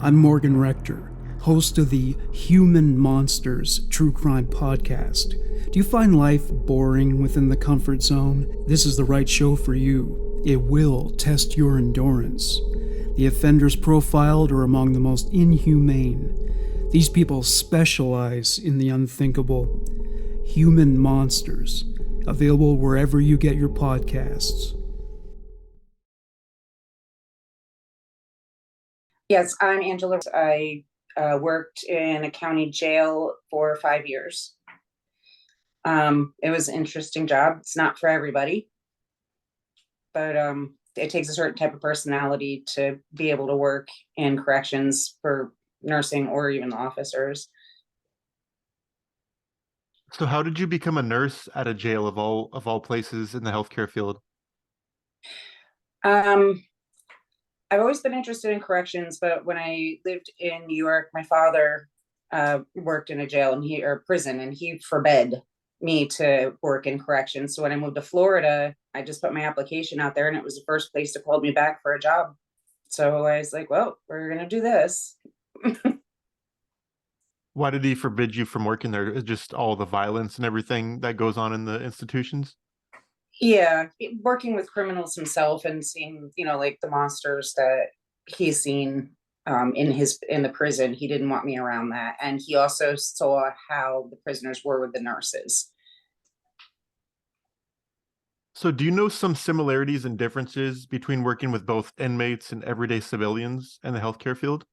I'm Morgan Rector, host of the Human Monsters True Crime Podcast. Do you find life boring within the comfort zone? This is the right show for you. It will test your endurance. The offenders profiled are among the most inhumane. These people specialize in the unthinkable. Human Monsters, available wherever you get your podcasts. Yes, I'm Angela. I worked in a county jail for 5 years. It was an interesting job. It's not for everybody, but it takes a certain type of personality to be able to work in corrections for nursing or even the officers. So how did you become a nurse at a jail of all places in the healthcare field? Um, I've always been interested in corrections, but when I lived in New York, my father worked in a jail or prison, and he forbade me to work in corrections. So when I moved to Florida, I just put my application out there, and it was the first place that called me back for a job. So I was like, well, we're gonna do this. Why did he forbid you from working there? Just all the violence and everything that goes on in the institutions? Yeah, working with criminals himself and seeing, like the monsters that he's seen in the prison, he didn't want me around that. And he also saw how the prisoners were with the nurses. So do you know some similarities and differences between working with both inmates and everyday civilians in the healthcare field?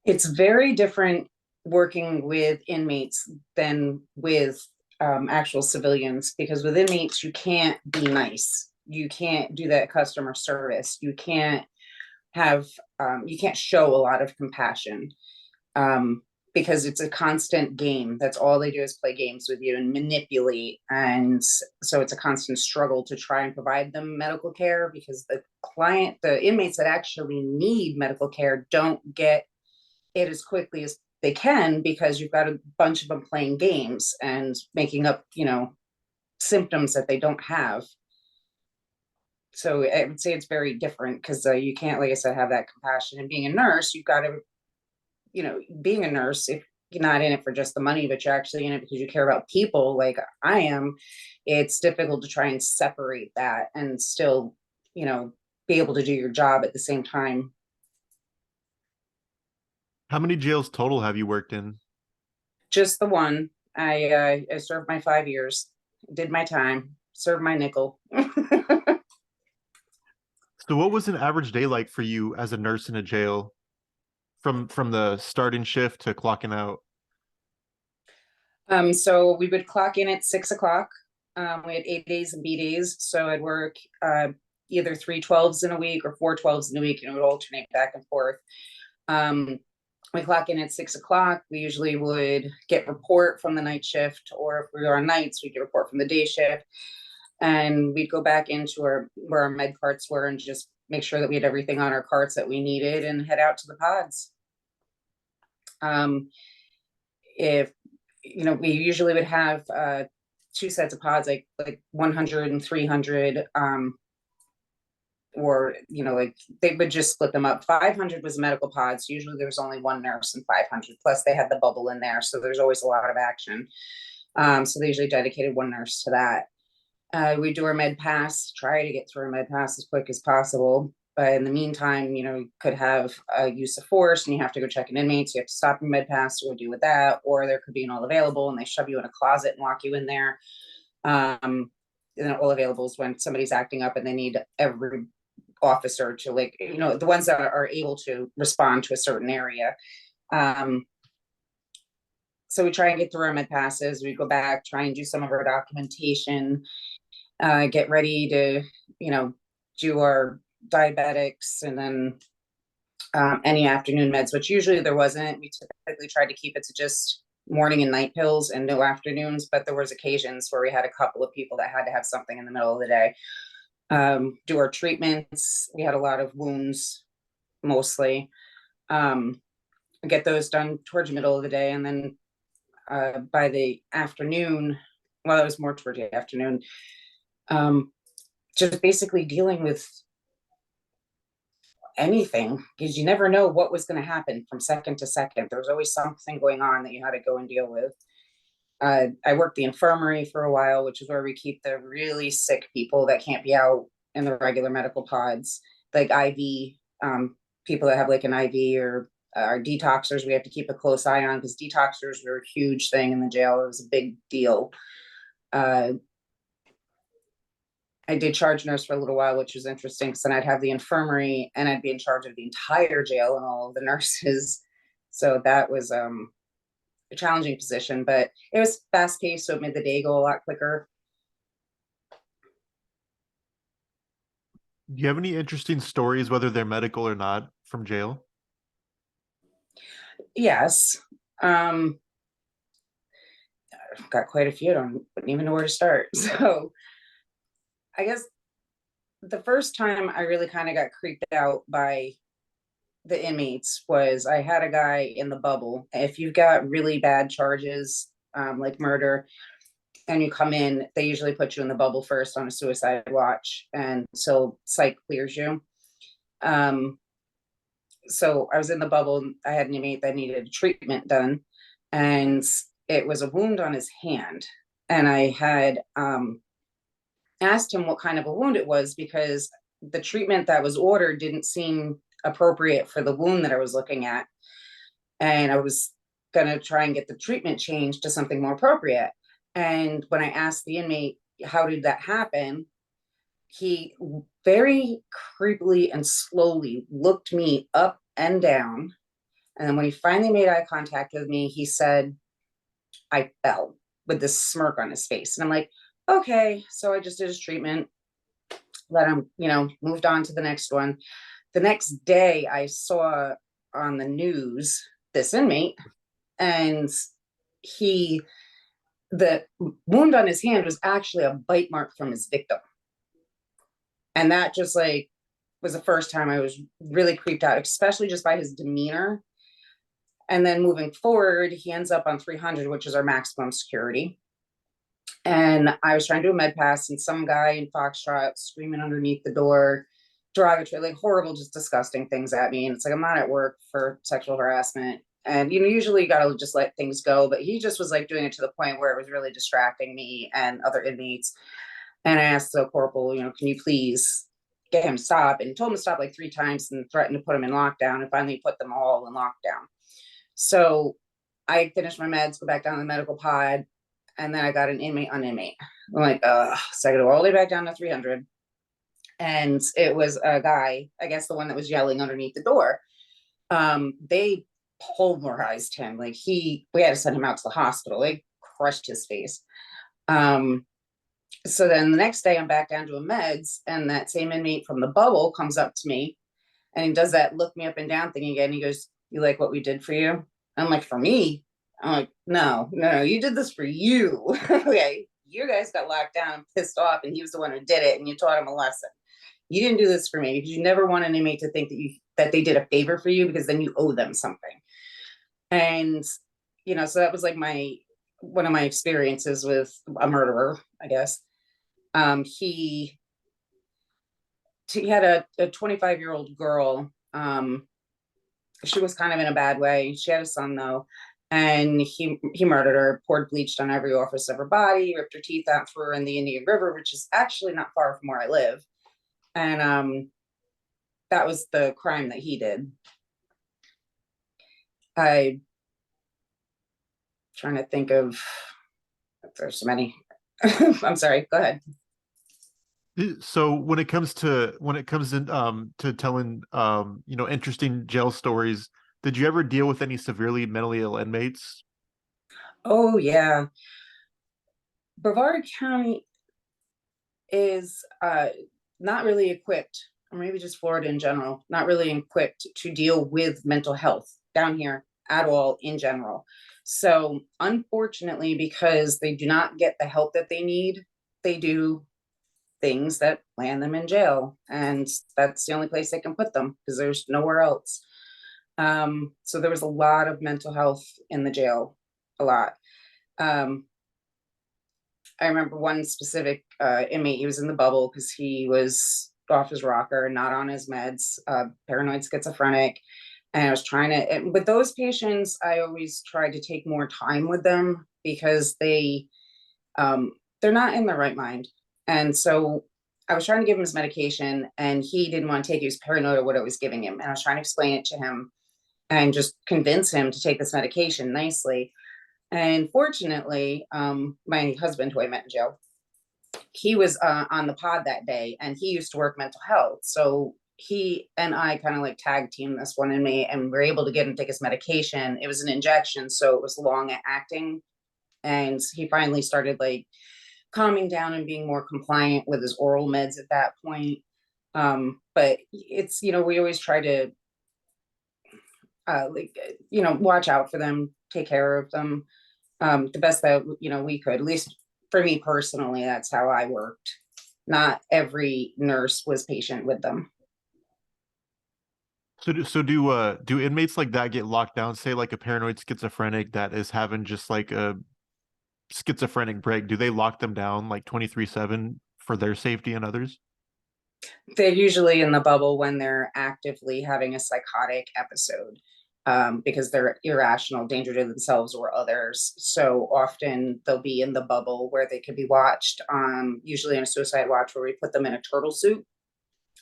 It's very different working with inmates than with actual civilians, because with inmates, you can't be nice. You can't do that customer service. You can't show a lot of compassion, because it's a constant game. That's all they do is play games with you and manipulate. And so it's a constant struggle to try and provide them medical care, because the inmates that actually need medical care don't get it as quickly as they can, because you've got a bunch of them playing games and making up, symptoms that they don't have. So I would say it's very different, because you can't, like I said, have that compassion. And being a nurse, you've got to, being a nurse, if you're not in it for just the money, but you're actually in it because you care about people like I am, it's difficult to try and separate that and still, be able to do your job at the same time. How many jails total have you worked in? Just the one. I served my 5 years, did my time, served my nickel. So what was an average day like for you as a nurse in a jail from the starting shift to clocking out? So we would clock in at 6 o'clock. We had 8 days and B days, so I'd work either 3 12s in a week or 4 12s in a week, and it would alternate back and forth. We clock in at 6 o'clock. We usually would get report from the night shift, or if we were on nights, we'd get report from the day shift. And we'd go back into where our med carts were and just make sure that we had everything on our carts that we needed and head out to the pods. If we usually would have two sets of pods, like 100 and 300, or like they would just split them up. 500 was medical pods. Usually there was only one nurse in 500, plus they had the bubble in there, so there's always a lot of action. So they usually dedicated one nurse to that. We do our med pass, try to get through our med pass as quick as possible. But in the meantime, you could have a use of force and you have to go check an inmate. So you have to stop your med pass to go deal with that. Or there could be an all available and they shove you in a closet and lock you in there. And then all available is when somebody's acting up and they need every officer to, the ones that are able to respond to a certain area. So we try and get through our med passes. We go back, try and do some of our documentation, get ready to, do our diabetics, and then any afternoon meds, which usually there wasn't. We typically tried to keep it to just morning and night pills and no afternoons, but there was occasions where we had a couple of people that had to have something in the middle of the day. Do our treatments. We had a lot of wounds, mostly. Get those done towards the middle of the day, and then by the afternoon, well, it was more towards the afternoon, just basically dealing with anything, because you never know what was going to happen from second to second. There was always something going on that you had to go and deal with. I worked the infirmary for a while, which is where we keep the really sick people that can't be out in the regular medical pods, like IV, people that have like an IV, or our detoxers. We have to keep a close eye on, because detoxers were a huge thing in the jail. It was a big deal. I did charge nurse for a little while, which was interesting, because then I'd have the infirmary and I'd be in charge of the entire jail and all of the nurses. So that was a challenging position, but it was fast paced, so it made the day go a lot quicker. Do you have any interesting stories, whether they're medical or not, from jail? Yes. I've got quite a few. I wouldn't even know where to start. So I guess the first time I really kind of got creeped out by the inmates was, I had a guy in the bubble. If you've got really bad charges, like murder, and you come in, they usually put you in the bubble first on a suicide watch, and so psych clears you. So I was in the bubble. I had an inmate that needed treatment done, and it was a wound on his hand. And I had asked him what kind of a wound it was, because the treatment that was ordered didn't seem appropriate for the wound that I was looking at. And I was going to try and get the treatment changed to something more appropriate. And when I asked the inmate, how did that happen? He very creepily and slowly looked me up and down. And then when he finally made eye contact with me, he said, I fell, with this smirk on his face. And I'm like, okay. So I just did his treatment, let him, moved on to the next one. The next day I saw on the news this inmate, and the wound on his hand was actually a bite mark from his victim. And that just was the first time I was really creeped out, especially just by his demeanor. And then moving forward, he ends up on 300, which is our maximum security. And I was trying to do a med pass, and some guy in Foxtrot screaming underneath the door, derogatory, horrible, just disgusting things at me. And it's I'm not at work for sexual harassment. And, usually you got to just let things go. But he just was doing it to the point where it was really distracting me and other inmates. And I asked the corporal, can you please get him to stop? And he told him to stop 3 times and threatened to put him in lockdown, and finally put them all in lockdown. So I finished my meds, go back down to the medical pod, and then I got an inmate on inmate. I'm like, so I go all the way back down to 300. And it was a guy, I guess the one that was yelling underneath the door. They pulverized him. We had to send him out to the hospital. They crushed his face. So then the next day I'm back down to a meds, and that same inmate from the bubble comes up to me, and he does that look me up and down thing again. He goes, you like what we did for you? I'm like, for me? I'm like, no, you did this for you. Okay, you guys got locked down, pissed off, and he was the one who did it, and you taught him a lesson. You didn't do this for me, because you never want an inmate to think that they did a favor for you, because then you owe them something. And so that was one of my experiences with a murderer, I guess. He had a 25-year-old girl. She was kind of in a bad way. She had a son though, and he murdered her, poured bleach on every orifice of her body, ripped her teeth out, threw her in the Indian River, which is actually not far from where I live. And that was the crime that he did. I'm trying to think of, there's so many. I'm sorry, go ahead. So when it comes in to telling interesting jail stories, did you ever deal with any severely mentally ill inmates? Oh yeah, Brevard County is not really equipped, or maybe just Florida in general, not really equipped to deal with mental health down here at all in general. So unfortunately, because they do not get the help that they need, they do things that land them in jail, and that's the only place they can put them, because there's nowhere else. So there was a lot of mental health in the jail, a lot. I remember one specific inmate. He was in the bubble because he was off his rocker, not on his meds, paranoid schizophrenic. And I was trying to, and with those patients, I always try to take more time with them because they're not in their right mind. And so I was trying to give him his medication and he didn't want to take it. He was paranoid of what I was giving him. And I was trying to explain it to him and just convince him to take this medication nicely. And fortunately, my husband, who I met in jail, he was on the pod that day and he used to work mental health. So he and I kind of like tag team this one in me and we're able to get him to take his medication. It was an injection, so it was long acting. And he finally started like calming down and being more compliant with his oral meds at that point. But it's, you know, we always try to watch out for them, take care of them the best that, you know, we could. At least for me personally, that's how I worked. Not every nurse was patient with them. So do inmates like that get locked down, say like a paranoid schizophrenic that is having just like a schizophrenic break? Do they lock them down like 24/7 for their safety and others? They're usually in the bubble when they're actively having a psychotic episode, because they're irrational, danger to themselves or others. So often they'll be in the bubble where they could be watched, usually in a suicide watch where we put them in a turtle suit.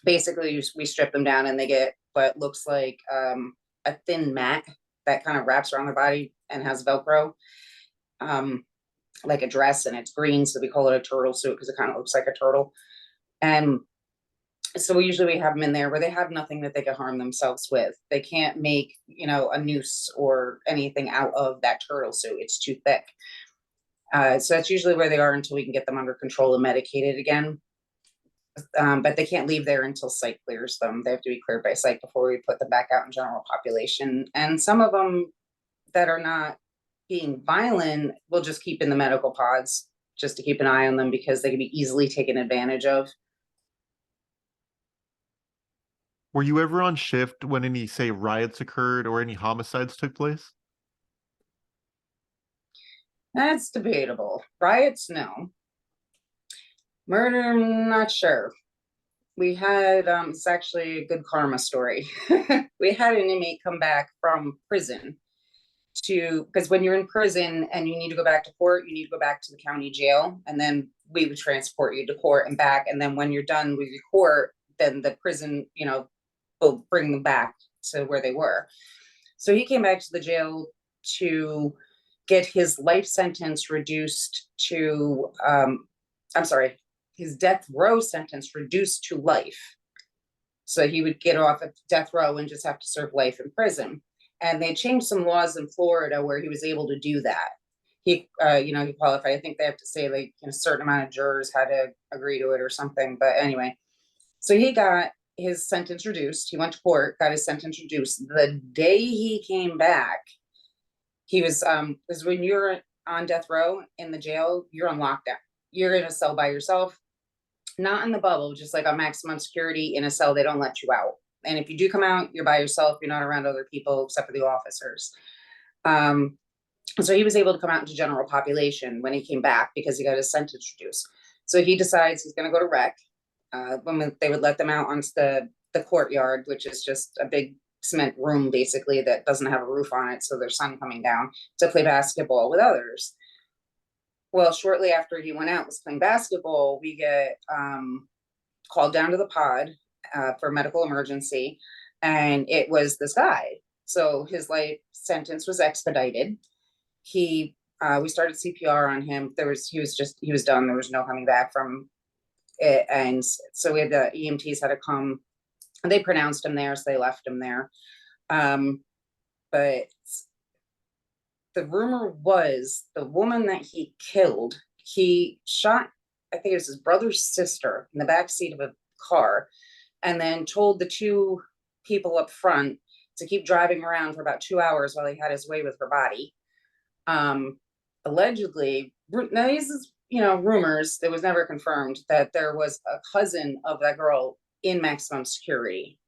Basically, we strip them down and they get what looks like a thin mat that kind of wraps around their body and has Velcro, like a dress, and it's green. So we call it a turtle suit because it kind of looks like a turtle. And so usually we have them in there where they have nothing that they can harm themselves with. They can't make, you know, a noose or anything out of that turtle suit. It's too thick. So that's usually where they are until we can get them under control and medicated again. But they can't leave there until psych clears them. They have to be cleared by psych before we put them back out in general population. And some of them that are not being violent, we'll just keep in the medical pods just to keep an eye on them because they can be easily taken advantage of. Were you ever on shift when any, say, riots occurred or any homicides took place? That's debatable. Riots, no. Murder, I'm not sure. We had, it's actually a good karma story. We had an inmate come back from prison because when you're in prison and you need to go back to court, you need to go back to the county jail, and then we would transport you to court and back. And then when you're done with your court, then the prison, you know, will bring them back to where they were. So he came back to the jail to get his life sentence reduced to, his death row sentence reduced to life. So he would get off at death row and just have to serve life in prison. And they changed some laws in Florida where he was able to do that. He qualified. I think they have to say like a certain amount of jurors had to agree to it or something. But anyway, so he got his sentence reduced. He went to court, got his sentence reduced. The day he came back, he was, because when you're on death row in the jail, you're on lockdown. You're in a cell by yourself, not in the bubble, just like on maximum security in a cell. They don't let you out. And if you do come out, you're by yourself. You're not around other people except for the officers. So he was able to come out into general population when he came back because he got his sentence reduced. So he decides he's going to go to rec. When they would let them out onto the courtyard, which is just a big cement room basically that doesn't have a roof on it, so there's sun coming down, to play basketball with others. Well, shortly after he went out, was playing basketball, we get called down to the pod for medical emergency, and it was this guy. So his life sentence was expedited. We started CPR on him. He was done. There was no coming back from it. And so we had the EMTs had to come, and they pronounced him there, so they left him there. But the rumor was the woman that he killed, he shot, I think it was his brother's sister in the back seat of a car, and then told the two people up front to keep driving around for about 2 hours while he had his way with her body. Allegedly, now these is, rumors, it was never confirmed, that there was a cousin of that girl in maximum security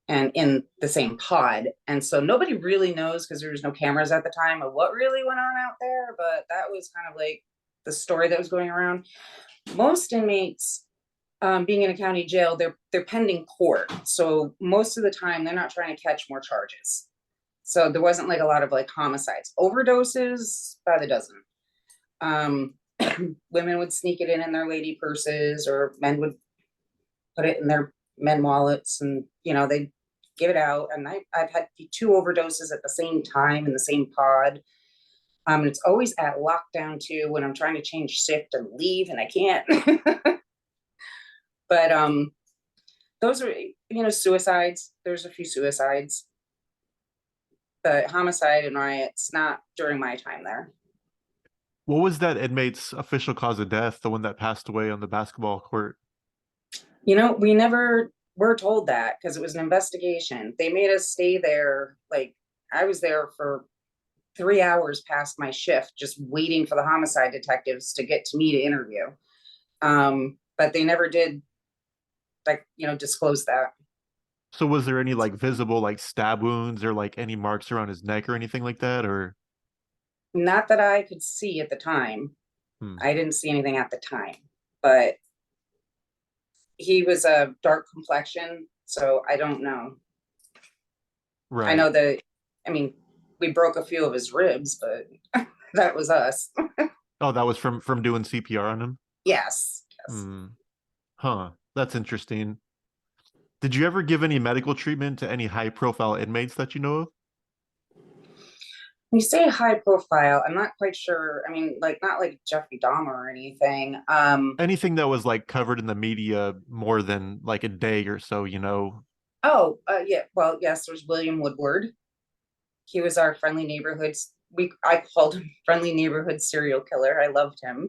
and in the same pod. And so nobody really knows, because there was no cameras at the time, of what really went on out there. But that was kind of like the story that was going around. Most inmates being in a county jail, they're pending court. So most of the time they're not trying to catch more charges. So there wasn't like a lot of like homicides, overdoses by the dozen. Women would sneak it in their lady purses, or men would put it in their men wallets, and they'd give it out. And I've had 2 overdoses at the same time in the same pod. And it's always at lockdown too, when I'm trying to change shift and leave and I can't. But those are, suicides. There's a few suicides, but homicide and riots not during my time there. What was that inmate's official cause of death, the one that passed away on the basketball court? We never were told that, because it was an investigation. They made us stay there. Like, I was there for 3 hours past my shift, just waiting for the homicide detectives to get to me to interview. But they never did, like, disclose that. So was there any like visible like stab wounds or like any marks around his neck or anything like that? Or Not that I could see at the time. I didn't see anything at the time, but he was a dark complexion, so I don't know. Right. I know that, we broke a few of his ribs, but that was us. Oh, that was from doing CPR on him? Yes. Huh. That's interesting. Did you ever give any medical treatment to any high profile inmates that you know of? When you say high profile, I'm not quite sure. Not like Jeffrey Dahmer or anything. Anything that was like covered in the media more than like a day or so, Oh, yeah. Well, yes, there's William Woodward. He was our friendly neighborhood. I called him friendly neighborhood serial killer. I loved him.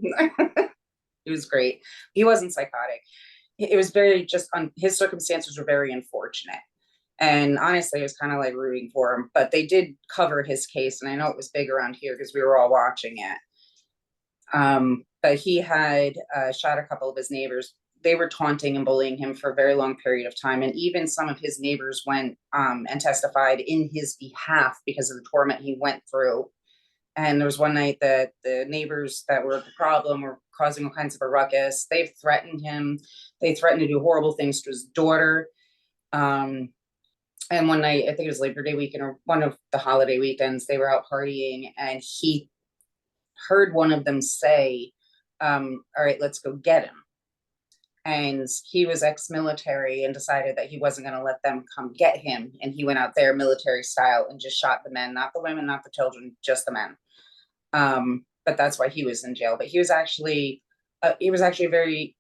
He was great. He wasn't psychotic. It was very his circumstances were very unfortunate. And honestly, it was kind of like rooting for him, but they did cover his case. And I know it was big around here because we were all watching it. But he had shot a couple of his neighbors. They were taunting and bullying him for a very long period of time. And even some of his neighbors went and testified in his behalf because of the torment he went through. And there was one night that the neighbors that were the problem were causing all kinds of a ruckus. They've threatened him. They threatened to do horrible things to his daughter. And one night, I think it was Labor Day weekend or one of the holiday weekends, they were out partying, and he heard one of them say, all right, let's go get him. And he was ex-military and decided that he wasn't going to let them come get him. And he went out there military style and just shot the men, not the women, not the children, just the men. But that's why he was in jail. But he was actually a very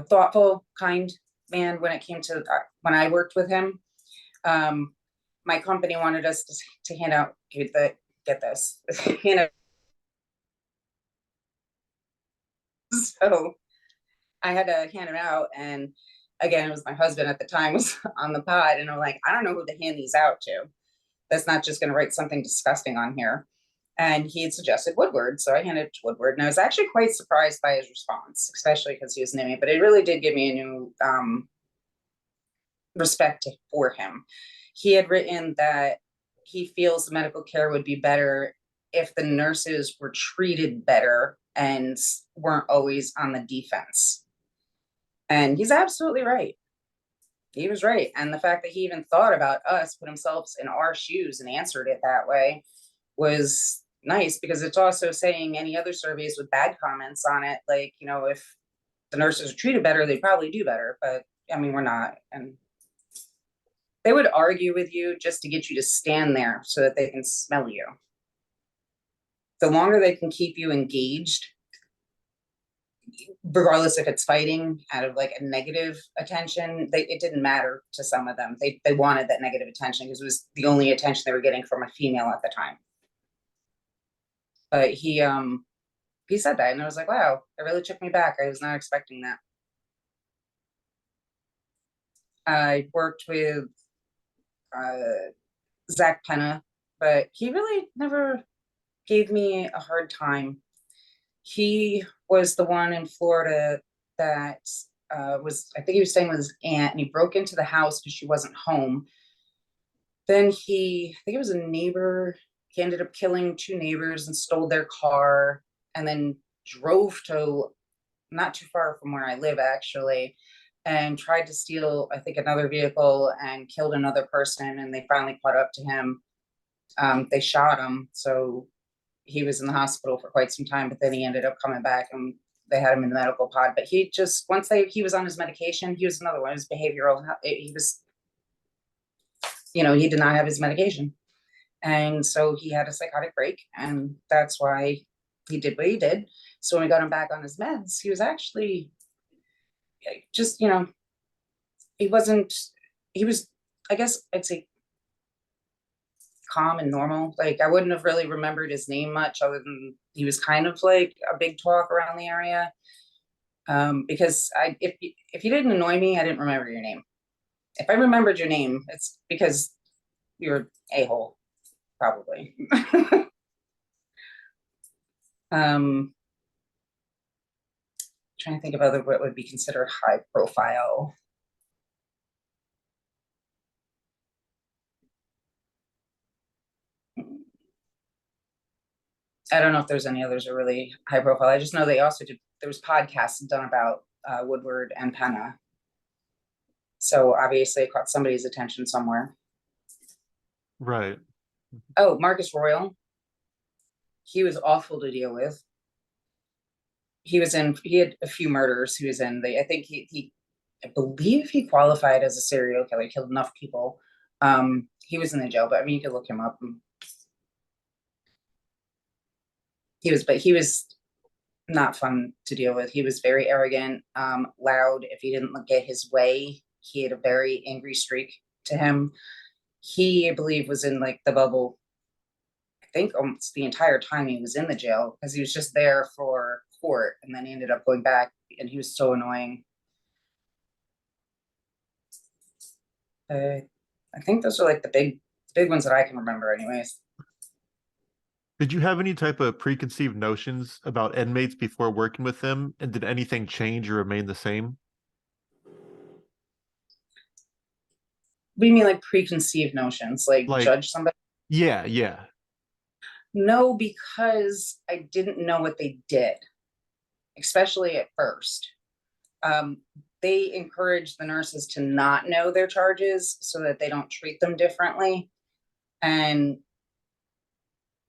thoughtful, kind man when it came to when I worked with him. My company wanted us to hand out, get this, hand out. So I had to hand it out, and again, it was my husband at the time was on the pod, and I'm like, I don't know who to hand these out to. That's not just going to write something disgusting on here. And he had suggested Woodward, so I handed it to Woodward, and I was actually quite surprised by his response, especially because he was new, but it really did give me a new respect for him. He had written that he feels the medical care would be better if the nurses were treated better and weren't always on the defense. And he's absolutely right. He was right. And the fact that he even thought about us, put himself in our shoes and answered it that way was nice, because it's also saying any other surveys with bad comments on it, like, if the nurses are treated better, they'd probably do better. But we're not. And they would argue with you just to get you to stand there so that they can smell you. The longer they can keep you engaged, regardless if it's fighting out of like a negative attention, it didn't matter to some of them. They wanted that negative attention because it was the only attention they were getting from a female at the time. But he said that, and I was like, wow, it really took me back. I was not expecting that. I worked with Zach Penna, but he really never gave me a hard time. He was the one in Florida that I think he was staying with his aunt, and he broke into the house because she wasn't home. Then I think it was a neighbor. He ended up killing 2 neighbors and stole their car, and then drove to not too far from where I live, actually, and tried to steal, I think, another vehicle and killed another person. And they finally caught up to him. They shot him, so he was in the hospital for quite some time. But then he ended up coming back, and they had him in the medical pod. But he just he was on his medication. He was another one. His behavioral. He was, he did not have his medication, and so he had a psychotic break, and that's why he did what he did. So when we got him back on his meds, he was actually just, he wasn't, he was, I guess I'd say, calm and normal. Like, I wouldn't have really remembered his name much, other than he was kind of like a big talk around the area. Because if you didn't annoy me, I didn't remember your name. If I remembered your name, it's because you're a-hole, probably. Trying to think of what would be considered high profile. I don't know if there's any others are really high profile. I just know they also there was podcasts done about Woodward and Penna. So obviously it caught somebody's attention somewhere. Right. Oh, Marcus Royal. He was awful to deal with. He had a few murders he was in. I believe he qualified as a serial killer. He killed enough people. He was in the jail, but I mean, you could look him up. He was not fun to deal with. He was very arrogant, loud. If he didn't get his way, he had a very angry streak to him. He, I believe, was in like the bubble, I think almost the entire time he was in the jail, because he was just there for court, and then he ended up going back, and he was so annoying. I think those are like the big ones that I can remember anyways. Did you have any type of preconceived notions about inmates before working with them, and did anything change or remain the same? What do you mean, like preconceived notions? Like Like, judge somebody? yeah. No, because I didn't know what they did, especially at first. They encourage the nurses to not know their charges so that they don't treat them differently. And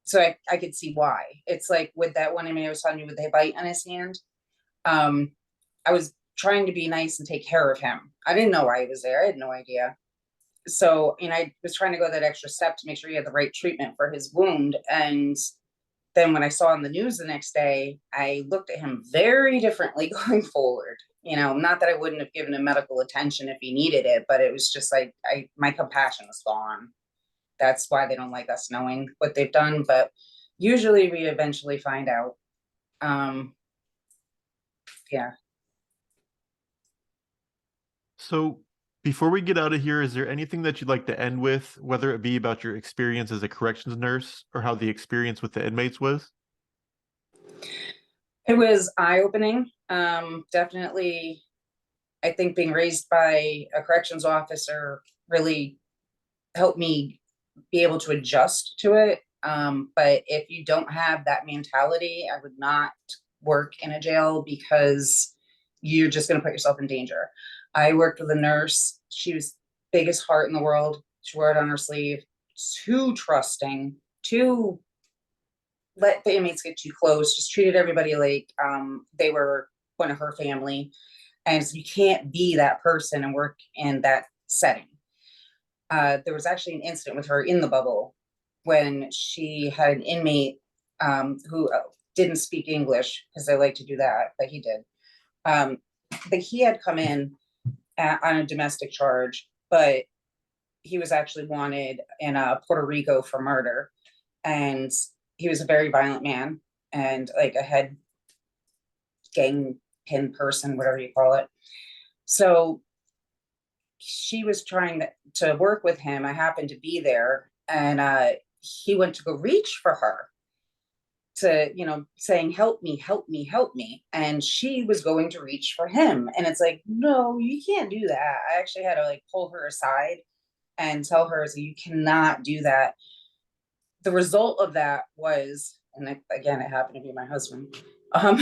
so I could see why. It's like with that one inmate I was telling you with the bite on his hand. I was trying to be nice and take care of him. I didn't know why he was there. I had no idea. So, I was trying to go that extra step to make sure he had the right treatment for his wound. And then when I saw on the news the next day, I looked at him very differently going forward. Not that I wouldn't have given him medical attention if he needed it, but it was just like my compassion was gone. That's why they don't like us knowing what they've done. But usually we eventually find out. Yeah. So before we get out of here, is there anything that you'd like to end with, whether it be about your experience as a corrections nurse or how the experience with the inmates was? It was eye-opening. Definitely, I think being raised by a corrections officer really helped me be able to adjust to it. But if you don't have that mentality, I would not work in a jail, because you're just going to put yourself in danger. I worked with a nurse. She was biggest heart in the world. She wore it on her sleeve. Too trusting, too let the inmates get too close, just treated everybody like they were one of her family. And so you can't be that person and work in that setting. There was actually an incident with her in the bubble when she had an inmate who didn't speak English, because they like to do that, but he did. But he had come in on a domestic charge, but he was actually wanted in Puerto Rico for murder. And he was a very violent man, and like a head gang pin person, whatever you call it. So she was trying to work with him. I happened to be there, and he went to go reach for her to, saying, help me, help me, help me. And she was going to reach for him. And it's like, no, you can't do that. I actually had to like pull her aside and tell her, so you cannot do that. The result of that was, and again, it happened to be my husband, had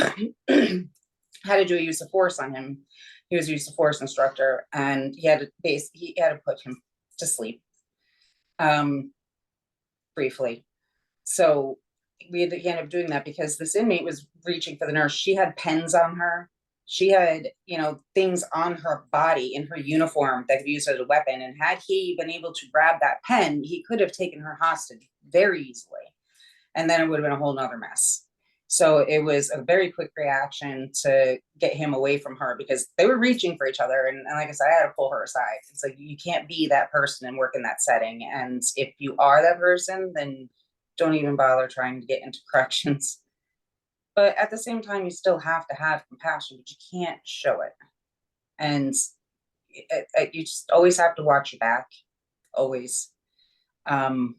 to do a use of force on him. He was a use of force instructor, and he had to put him to sleep, briefly. So he ended up doing that because this inmate was reaching for the nurse. She had pens on her. She had, things on her body in her uniform that could be used as a weapon. And had he been able to grab that pen, he could have taken her hostage very easily. And then it would have been a whole nother mess. So it was a very quick reaction to get him away from her because they were reaching for each other. And like I said, I had to pull her aside. It's like, you can't be that person and work in that setting. And if you are that person, then don't even bother trying to get into corrections. But at the same time, you still have to have compassion, but you can't show it. And you just always have to watch your back, always. And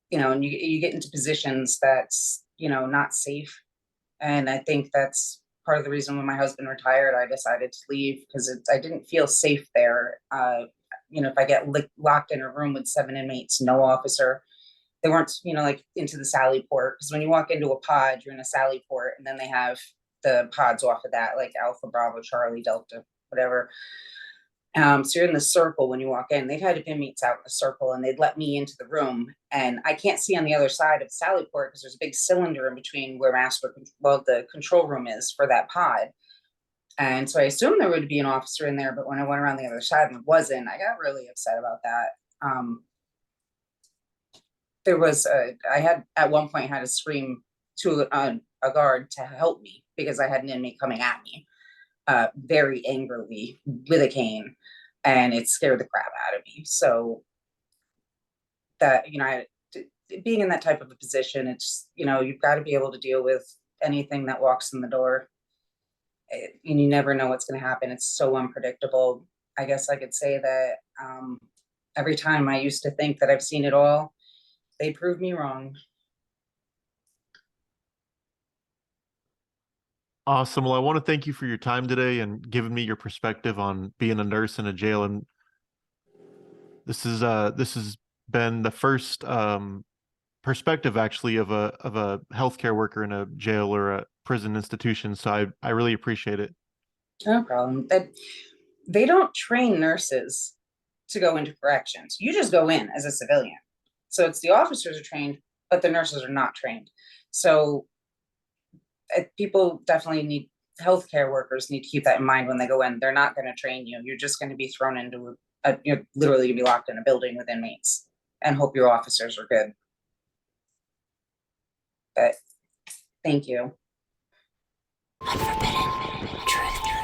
you get into positions that's, not safe. And I think that's part of the reason when my husband retired, I decided to leave because I didn't feel safe there. If I get locked in a room with 7 inmates, no officer, they weren't, like into the Sally port. Because when you walk into a pod, you're in a Sally port, and then they have the pods off of that, like Alpha, Bravo, Charlie, Delta, whatever. So you're in the circle when you walk in. They've had inmates out in the circle, and they'd let me into the room, and I can't see on the other side of Sally port because there's a big cylinder in between where the control room is for that pod. And so I assumed there would be an officer in there, but when I went around the other side and it wasn't, I got really upset about that. I had at one point had to scream to a guard to help me because I had an inmate coming at me very angrily with a cane, and it scared the crap out of me. So that, being in that type of a position, it's, you've got to be able to deal with anything that walks in the door. And you never know what's going to happen. It's so unpredictable. I guess I could say that every time I used to think that I've seen it all, they proved me wrong. Awesome. Well, I want to thank you for your time today and giving me your perspective on being a nurse in a jail. And this has been the first perspective actually of a healthcare worker in a jail or a prison institution. So I really appreciate it. No problem. They don't train nurses to go into corrections. You just go in as a civilian. So it's the officers are trained, but the nurses are not trained. So people definitely healthcare workers need to keep that in mind when they go in. They're not going to train you. You're just going to be thrown into you're literally going to be locked in a building with inmates and hope your officers are good. But thank you. Unforbidden truth.